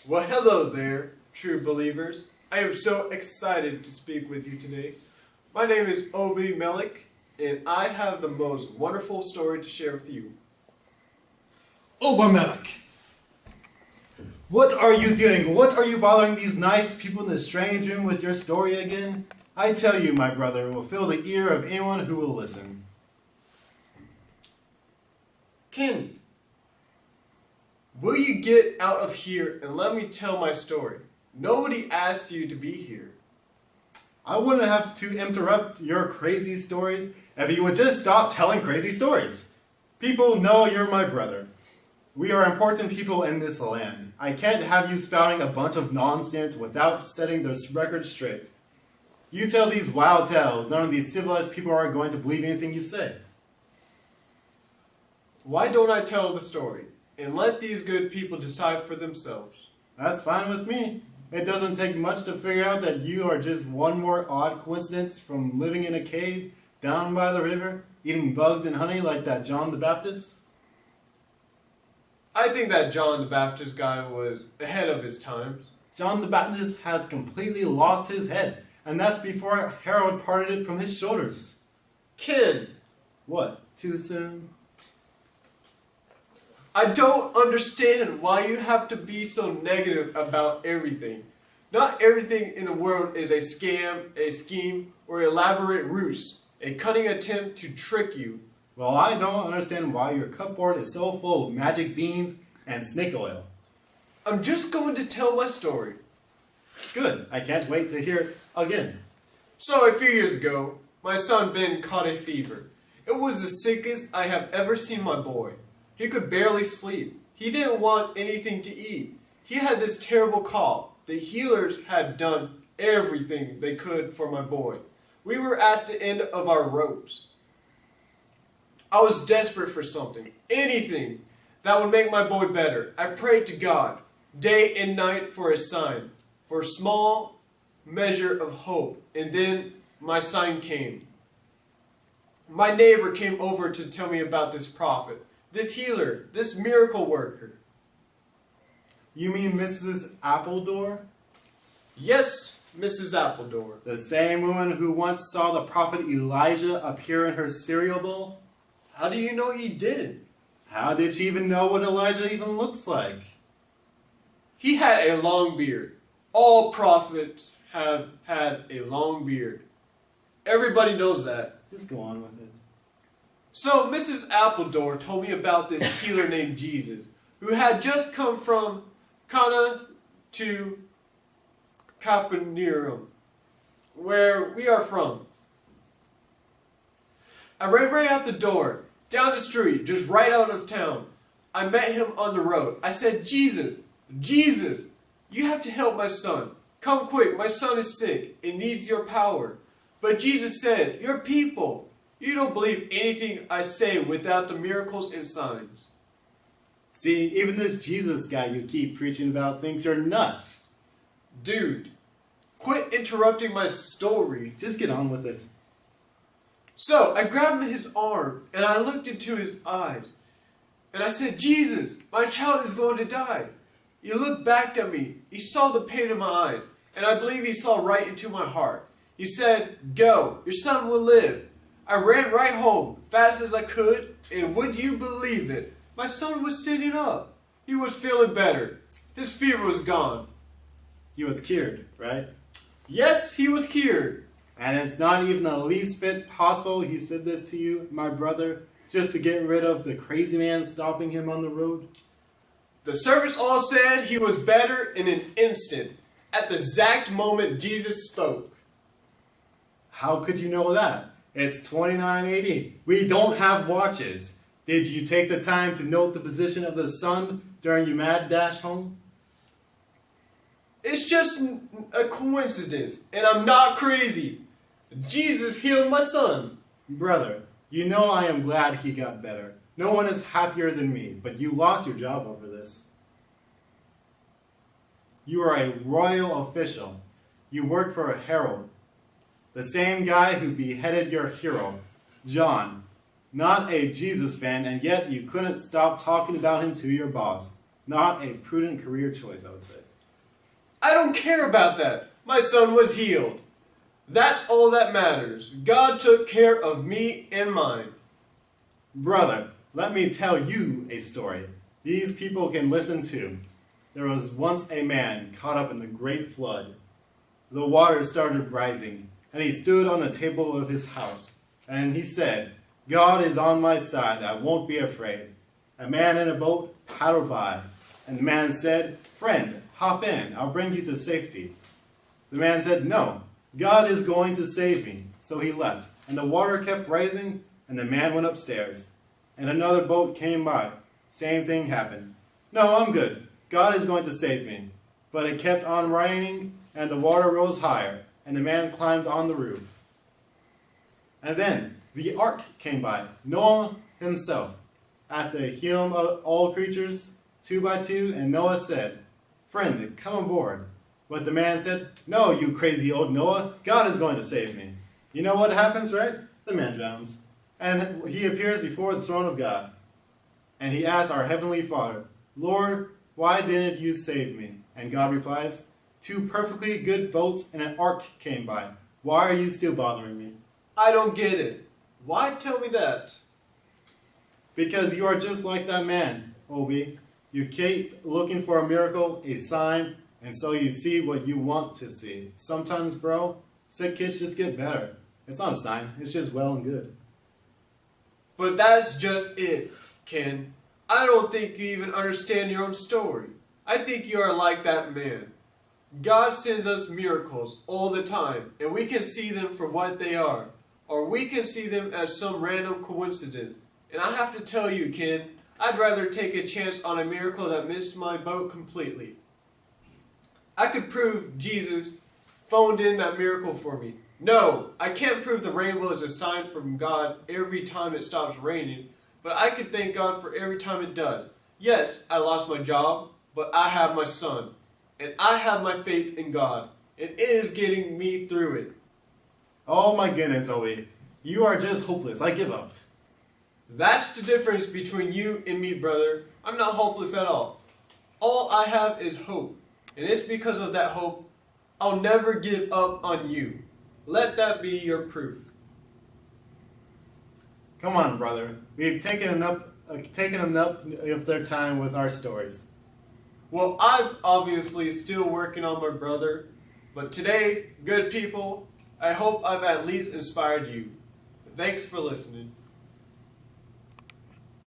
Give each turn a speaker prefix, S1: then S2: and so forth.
S1: Well, hello there, true believers. I am so excited to speak with you today. My name is Obimelech, and I have the most wonderful story to share with you.
S2: Obimelech! What are you doing? What are you bothering these nice people in the strange room with your story again? I tell you, my brother, it will fill the ear of anyone who will listen.
S1: Ken, will you get out of here and let me tell my story? Nobody asked you to be here.
S2: I wouldn't have to interrupt your crazy stories if you would just stop telling crazy stories. People know you're my brother. We are important people in this land. I can't have you spouting a bunch of nonsense without setting this record straight. You tell these wild tales, none of these civilized people are going to believe anything you say.
S1: Why don't I tell the story and let these good people decide for themselves?
S2: That's fine with me. It doesn't take much to figure out that you are just one more odd coincidence from living in a cave down by the river, eating bugs and honey like that John the Baptist.
S1: I think that John the Baptist guy was ahead of his times.
S2: John the Baptist had completely lost his head, and that's before Herod parted it from his shoulders.
S1: Ken!
S2: What, too soon?
S1: I don't understand why you have to be so negative about everything. Not everything in the world is a scam, a scheme, or elaborate ruse, a cunning attempt to trick you.
S2: Well, I don't understand why your cupboard is so full of magic beans and snake oil.
S1: I'm just going to tell my story.
S2: Good. I can't wait to hear it again.
S1: So a few years ago, my son Ben caught a fever. It was the sickest I have ever seen my boy. He could barely sleep. He didn't want anything to eat. He had this terrible cough. The healers had done everything they could for my boy. We were at the end of our ropes. I was desperate for something, anything that would make my boy better. I prayed to God day and night for a sign, for a small measure of hope, and then my sign came. My neighbor came over to tell me about this prophet, this healer, this miracle worker.
S2: You mean Mrs. Appledore?
S1: Yes, Mrs. Appledore.
S2: The same woman who once saw the prophet Elijah appear in her cereal bowl?
S1: How do you know he didn't?
S2: How did she even know what Elijah even looks like?
S1: He had a long beard. All prophets have had a long beard. Everybody knows that.
S2: Just go on with it.
S1: So Mrs. Appledore told me about this healer named Jesus, who had just come from Cana to Capernaum, where we are from. I ran right out the door, down the street, just right out of town. I met him on the road. I said, Jesus, you have to help my son. Come quick, my son is sick and needs your power. But Jesus said, you're people. You don't believe anything I say without the miracles and signs.
S2: See, even this Jesus guy you keep preaching about thinks you're nuts.
S1: Dude, quit interrupting my story.
S2: Just get on with it.
S1: So I grabbed his arm and I looked into his eyes. And I said, Jesus, my child is going to die. He looked back at me. He saw the pain in my eyes. And I believe he saw right into my heart. He said, go, your son will live. I ran right home, fast as I could, and would you believe it? My son was sitting up. He was feeling better. His fever was gone.
S2: He was cured, right?
S1: Yes, he was cured.
S2: And it's not even the least bit possible he said this to you, my brother, just to get rid of the crazy man stopping him on the road?
S1: The servants all said he was better in an instant, at the exact moment Jesus spoke.
S2: How could you know that? It's 2980. We don't have watches. Did you take the time to note the position of the sun during your mad dash home?
S1: It's just a coincidence, and I'm not crazy. Jesus healed my son.
S2: Brother, you know I am glad he got better. No one is happier than me, but you lost your job over this. You are a royal official. You work for a herald. The same guy who beheaded your hero, John. Not a Jesus fan, and yet you couldn't stop talking about him to your boss. Not a prudent career choice, I would say.
S1: don't care about that. My son was healed. That's all that matters. God took care of me and mine.
S2: Brother, let me tell you a story. These people can listen too. There was once a man caught up in the great flood. The water started rising, and he stood on the table of his house, and he said, God is on my side, I won't be afraid. A man in a boat paddled by, and the man said, Friend, hop in, I'll bring you to safety. The man said, No, God is going to save me. So he left, and the water kept rising, and the man went upstairs. And another boat came by. Same thing happened. No, I'm good. God is going to save me. But it kept on raining, and the water rose higher, and the man climbed on the roof. And then the ark came by, Noah himself, at the helm of all creatures, 2 by 2, and Noah said, Friend, come aboard. But the man said, No, you crazy old Noah, God is going to save me. You know what happens, right? The man drowns. And he appears before the throne of God. And he asks our heavenly Father, Lord, why didn't you save me? And God replies, 2 perfectly good boats and an ark came by. Why are you still bothering me?
S1: I don't get it. Why tell me that?
S2: Because you are just like that man, Obi. You keep looking for a miracle, a sign, and so you see what you want to see. Sometimes, bro, sick kids just get better. It's not a sign. It's just well and good.
S1: But that's just it, Ken. I don't think you even understand your own story. I think you are like that man. God sends us miracles all the time, and we can see them for what they are, or we can see them as some random coincidence. And I have to tell you, Ken, I'd rather take a chance on a miracle that missed my boat completely. I could prove Jesus phoned in that miracle for me. No, I can't prove the rainbow is a sign from God every time it stops raining, but I can thank God for every time it does. Yes, I lost my job, but I have my son, and I have my faith in God, and it is getting me through it.
S2: Oh my goodness, Obi. You are just hopeless. I give up.
S1: That's the difference between you and me, brother. I'm not hopeless at all. All I have is hope, and it's because of that hope I'll never give up on you. Let that be your proof.
S2: Come on, brother. We've taken enough of their time with our stories.
S1: Well, I'm obviously still working on my brother, but today, good people, I hope I've at least inspired you. Thanks for listening.